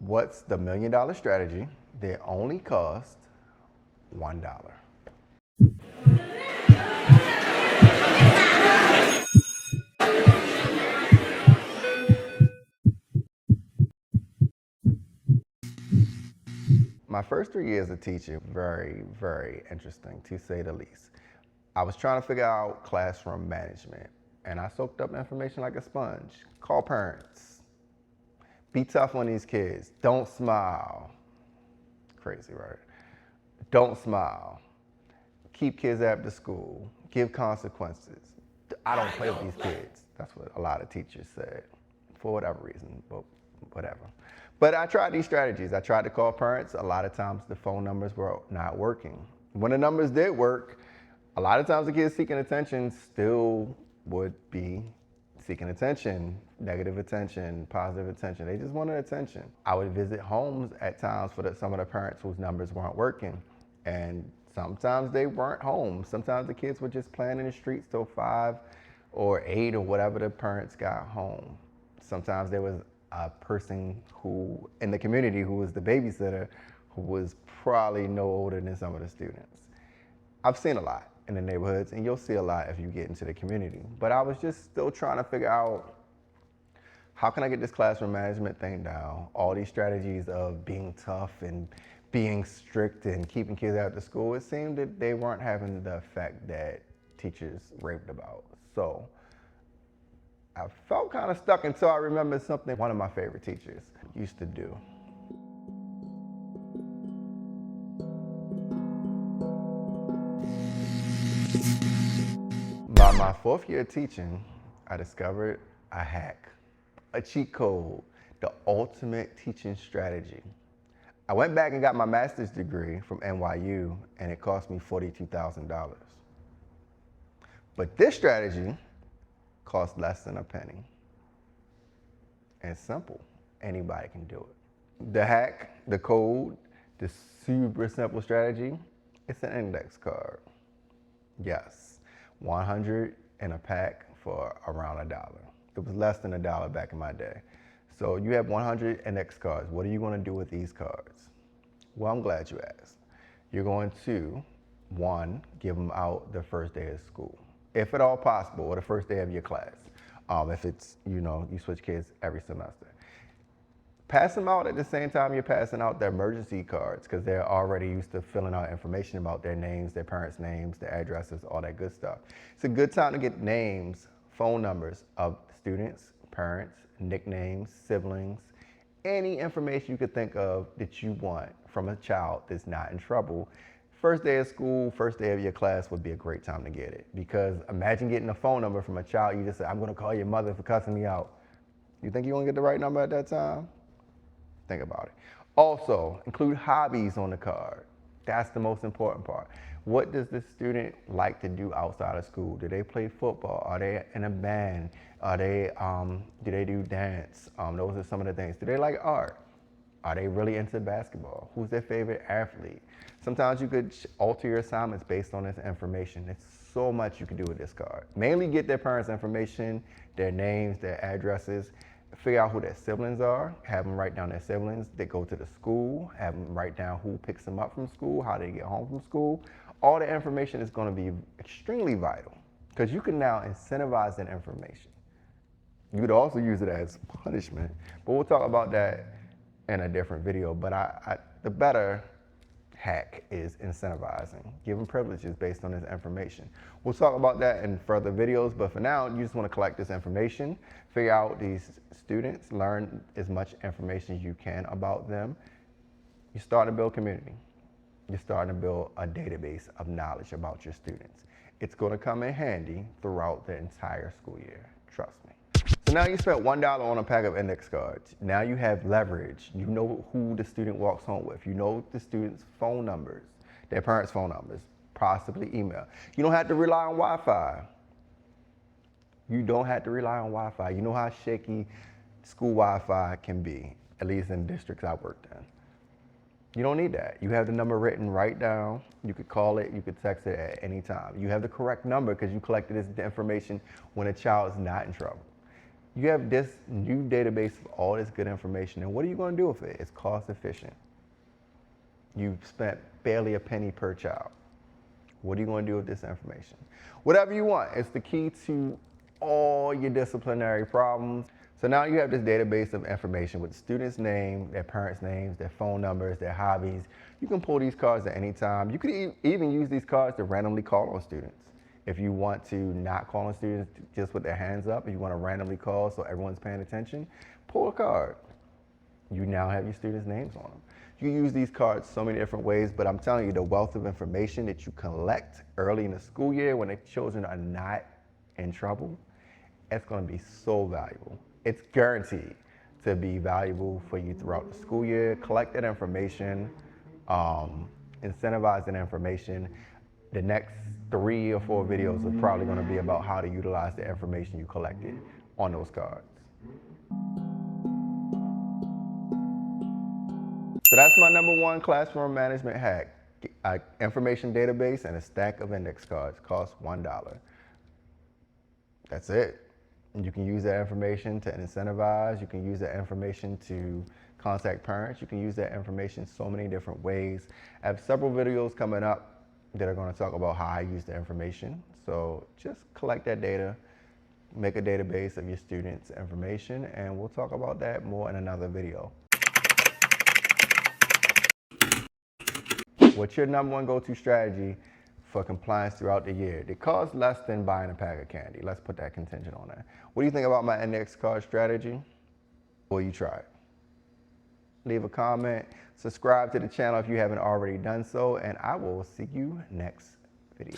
What's the $1 million strategy that only cost $1? My first 3 years of teaching, very, very interesting to say the least. I was trying to figure out classroom management, and I soaked up information like a sponge. Call parents. Be tough on these kids. Don't smile. Crazy, right? Don't smile. Keep kids after school. Give consequences. I don't play with these kids. That's what a lot of teachers said, for whatever reason, but whatever. But I tried these strategies. I tried to call parents. A lot of times the phone numbers were not working. When the numbers did work, a lot of times the kids seeking attention still would be seeking attention, negative attention, positive attention. They just wanted attention. I would visit homes at times for some of the parents whose numbers weren't working. And sometimes they weren't home. Sometimes the kids were just playing in the streets till 5 or 8 or whatever the parents got home. Sometimes there was a person who in the community who was the babysitter who was probably no older than some of the students. I've seen a lot in the neighborhoods, and you'll see a lot if you get into the community. But I was just still trying to figure out, how can I get this classroom management thing down? All these strategies of being tough and being strict and keeping kids out of school, it seemed that they weren't having the effect that teachers raved about. So I felt kind of stuck until I remembered something one of my favorite teachers used to do. By my 4th year teaching, I discovered a hack, a cheat code, the ultimate teaching strategy. I went back and got my master's degree from NYU, and it cost me $42,000. But this strategy cost less than a penny. And it's simple. Anybody can do it. The hack, the code, the super simple strategy, it's an index card. Yes, 100 in a pack for around $1. It was less than $1 back in my day. So you have 100 index cards. What are you going to do with these cards? Well, I'm glad you asked. You're going to, one, give them out the first day of school, if at all possible, or the first day of your class. If it's, you switch kids every semester. Pass them out at the same time you're passing out their emergency cards, because they're already used to filling out information about their names, their parents' names, their addresses, all that good stuff. It's a good time to get names, phone numbers of students, parents, nicknames, siblings, any information you could think of that you want from a child that's not in trouble. First day of school, first day of your class would be a great time to get it, because imagine getting a phone number from a child you just said, I'm going to call your mother for cussing me out. You think you're going to get the right number at that time? Think about it. Also, include hobbies on the card. That's the most important part. What does the student like to do outside of school? Do they play football? Are they in a band? Do they do dance? Those are some of the things. Do they like art? Are they really into basketball? Who's their favorite athlete? Sometimes you could alter your assignments based on this information. There's so much you can do with this card. Mainly get their parents' information, their names, their addresses, figure out who their siblings are, have them write down their siblings that go to the school, have them write down who picks them up from school, how they get home from school. All the information is going to be extremely vital, because you can now incentivize that information. You could also use it as punishment, but we'll talk about that in a different video. But the better hack is incentivizing, giving privileges based on this information. We'll talk about that in further videos, but for now, you just want to collect this information, figure out these students, learn as much information as you can about them. You're starting to build community. You're starting to build a database of knowledge about your students. It's going to come in handy throughout the entire school year, trust me. So now you spent $1 on a pack of index cards. Now you have leverage. You know who the student walks home with. You know the student's phone numbers, their parents' phone numbers, possibly email. You don't have to rely on Wi-Fi. You don't have to rely on Wi-Fi. You know how shaky school Wi-Fi can be, at least in districts I worked in. You don't need that. You have the number written right down. You could call it, you could text it at any time. You have the correct number because you collected this information when a child is not in trouble. You have this new database of all this good information, and what are you going to do with it? It's cost efficient. You've spent barely a penny per child. What are you going to do with this information? Whatever you want. It's the key to all your disciplinary problems. So now you have this database of information with students' name, their parents' names, their phone numbers, their hobbies. You can pull these cards at any time. You can even use these cards to randomly call on students. If you want to not call on students just with their hands up, if you want to randomly call so everyone's paying attention, pull a card. You now have your students' names on them. You use these cards so many different ways, but I'm telling you, the wealth of information that you collect early in the school year when the children are not in trouble, it's going to be so valuable. It's guaranteed to be valuable for you throughout the school year. Collect that information, incentivize that information. The next 3 or 4 videos are probably going to be about how to utilize the information you collected on those cards. So that's my #1 classroom management hack. An information database and a stack of index cards costs $1. That's it. And you can use that information to incentivize. You can use that information to contact parents. You can use that information so many different ways. I have several videos coming up that are going to talk about how I use the information. So just collect that data, make a database of your students' information, and we'll talk about that more in another video. What's your #1 go-to strategy for compliance throughout the year? It costs less than buying a pack of candy. Let's put that contingent on that. What do you think about my index card strategy? Will you try it? Leave a comment, subscribe to the channel if you haven't already done so, and I will see you next video.